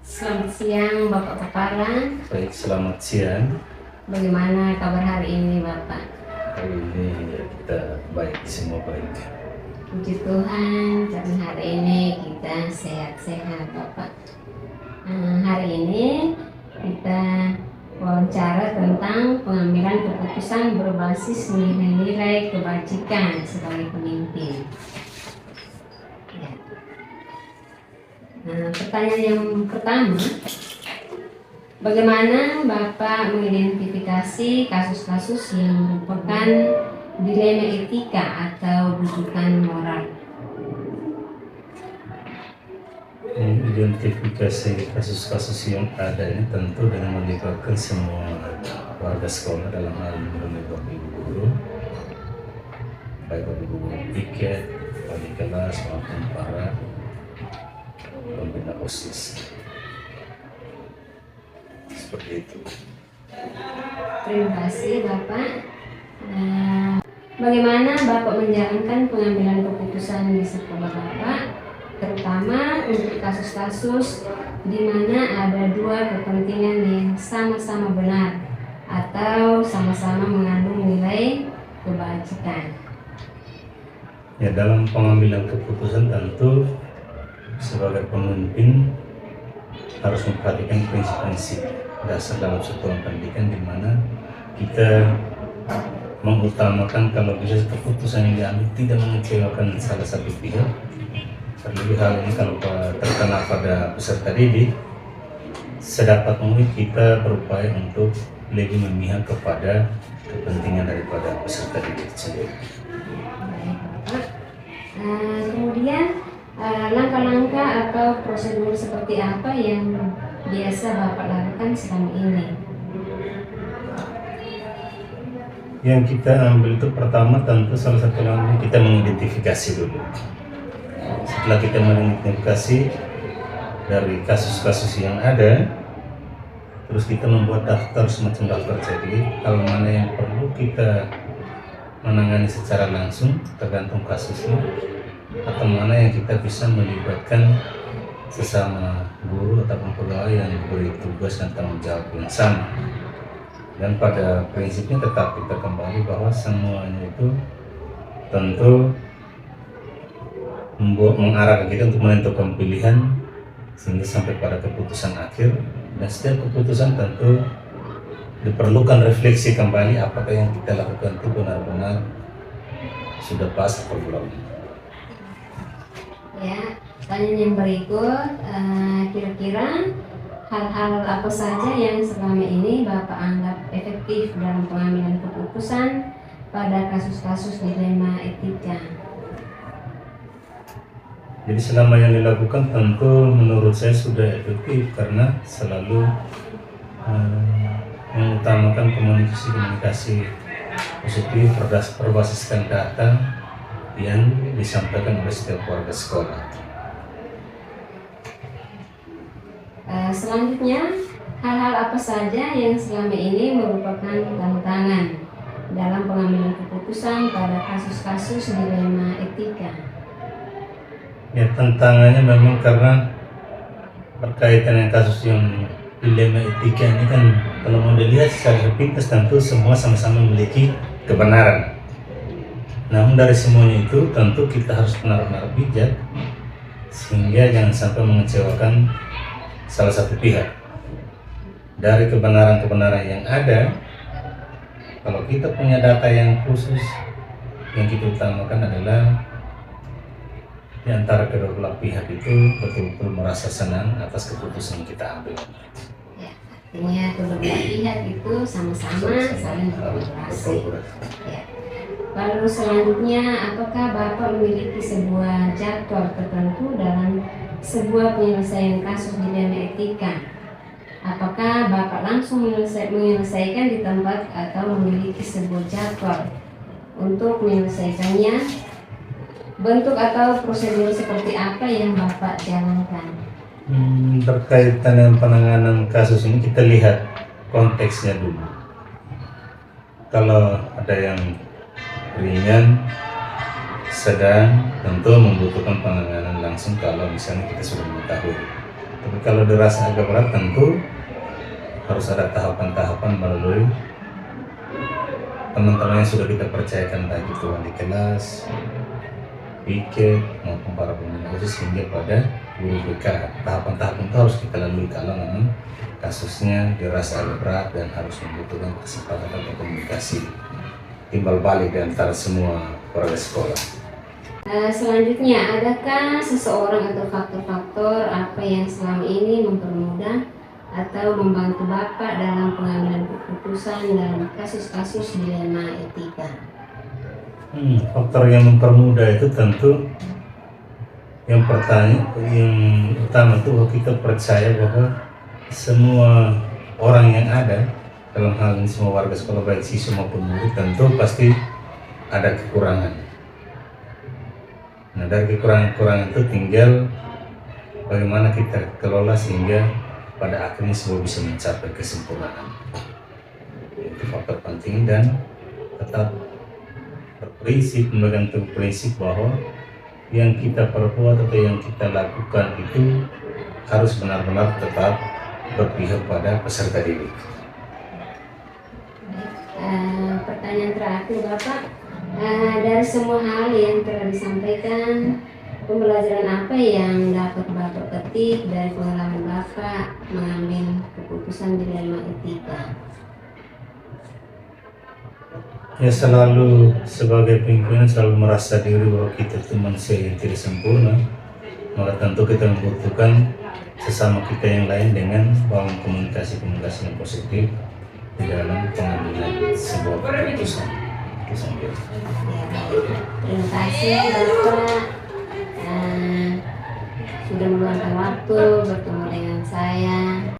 Selamat siang Bapak Kepala. Baik, selamat siang. Bagaimana kabar hari ini Bapak? Hari ini kita baik, semua baik. Puji Tuhan karena hari ini kita sehat-sehat Bapak. Hari ini kita wawancara tentang pengambilan keputusan berbasis nilai-nilai kebajikan sebagai pemimpin. Ya. Pertanyaan yang pertama, bagaimana Bapak mengidentifikasi kasus-kasus yang merupakan dilema etika atau rujukan moral? Mengidentifikasi kasus-kasus yang ada ini tentu dengan melibatkan semua warga sekolah, dalam hal ini Bapak Ibu guru, baik Bapak Ibu guru tiket, wali kelas maupun para pembina OSIS. Seperti itu. Terima kasih Bapak. Bagaimana Bapak menjalankan pengambilan keputusan di sekolah Bapak, terutama untuk kasus-kasus di mana ada dua kepentingan yang sama-sama benar atau sama-sama mengandung nilai kebajikan? Ya, dalam pengambilan keputusan tentu sebagai pemimpin harus memperhatikan prinsip-prinsip dasar dalam satuan pendidikan, di mana kita mengutamakan kalau bisa keputusan yang diambil tidak mengecewakan salah satu pihak. Terlebih hal ini kalau terkena pada peserta didik, sedapat mungkin kita berupaya untuk lebih memihak kepada kepentingan daripada peserta didik sendiri. Baik Bapak. Kemudian langkah-langkah atau prosedur seperti apa yang biasa Bapak lakukan selama ini? Yang kita ambil itu pertama tentu salah satu langkah kita mengidentifikasi dulu. Setelah kita mengidentifikasi dari kasus-kasus yang ada, terus kita membuat daftar, semacam daftar jadi hal mana yang perlu kita menangani secara langsung tergantung kasusnya, atau mana yang kita bisa melibatkan sesama guru ataupun pegawai yang diberi tugas dan tanggung jawab yang sama. Dan pada prinsipnya tetap kita kembali bahwa semuanya itu tentu mengarahkan kita untuk menentukan pilihan sehingga sampai pada keputusan akhir, dan setiap keputusan tentu diperlukan refleksi kembali apakah yang kita lakukan itu benar-benar sudah pas atau belum. Ya, pertanyaan yang berikut, kira-kira hal-hal apa saja yang selama ini Bapak anggap efektif dalam pengambilan keputusan pada kasus-kasus dilema etika? Jadi selama yang dilakukan tentu menurut saya sudah efektif, karena selalu mengutamakan komunikasi positif berbasiskan data yang disampaikan oleh setiap warga sekolah. Selanjutnya, hal-hal apa saja yang selama ini merupakan tantangan dalam pengambilan keputusan pada kasus-kasus dilema etika? Ya, tantangannya memang karena berkaitan dengan kasus yang dilema etika ini kan, kalau mau dilihat secara sepintas tentu semua sama-sama memiliki kebenaran. Namun dari semuanya itu tentu kita harus benar-benar bijak sehingga jangan sampai mengecewakan salah satu pihak. Dari kebenaran-kebenaran yang ada, kalau kita punya data yang khusus, yang kita utamakan adalah di antara kedua belah pihak itu betul-betul merasa senang atas keputusan yang kita ambil. Ya, artinya kedua belah pihak itu sama-sama saling berkolaborasi. Ya. Lalu selanjutnya, apakah Bapak memiliki sebuah jadwal tertentu dalam sebuah penyelesaian kasus dilema etika? Apakah Bapak langsung menyelesaikan di tempat atau memiliki sebuah jadwal untuk menyelesaikannya? Bentuk atau prosedur seperti apa yang Bapak jalankan? Berkaitan dengan penanganan kasus ini kita lihat konteksnya dulu. Kalau ada yang ringan, sedang, tentu membutuhkan penanganan langsung kalau misalnya kita sudah mengetahui. Tapi kalau dirasa agak berat tentu harus ada tahapan-tahapan melalui teman-teman yang sudah kita percayakan, baik itu wali kelas, piket maupun para pembina khusus hingga pada guru BK. Tahapan-tahapan itu harus kita lalui kalau memang kasusnya dirasa agak berat dan harus membutuhkan kesempatan atau komunikasi timbal balik di antara semua warga sekolah. Selanjutnya, adakah seseorang atau faktor-faktor apa yang selama ini mempermudah atau membantu Bapak dalam pengambilan keputusan dalam kasus-kasus dilema etika? Faktor yang mempermudah itu tentu yang utama itu bahwa kita percaya bahwa semua orang yang ada dalam hal ini, semua warga sekolah baik siswa maupun murid, tentu pasti ada kekurangan. Nah, dari kekurangan-kekurangan itu tinggal bagaimana kita kelola sehingga pada akhirnya semua bisa mencapai kesempurnaan. Itu faktor penting, dan tetap berprinsip, memegang teguh prinsip bahwa yang kita perbuat atau yang kita lakukan itu harus benar-benar tetap berpihak pada peserta didik. Pertanyaan terakhir Bapak, dari semua hal yang telah disampaikan, pembelajaran apa yang dapat Bapak petik dari pengalaman Bapak mengambil keputusan dilema etika? Ya, selalu sebagai pimpinan selalu merasa diri bahwa kita itu manusia yang tidak sempurna, maka tentu kita membutuhkan sesama kita yang lain dengan bangun komunikasi-komunikasi yang positif di dalam pengambilan sebuah keputusan. Ya, terima kasih Bapak sudah meluangkan waktu bertemu dengan saya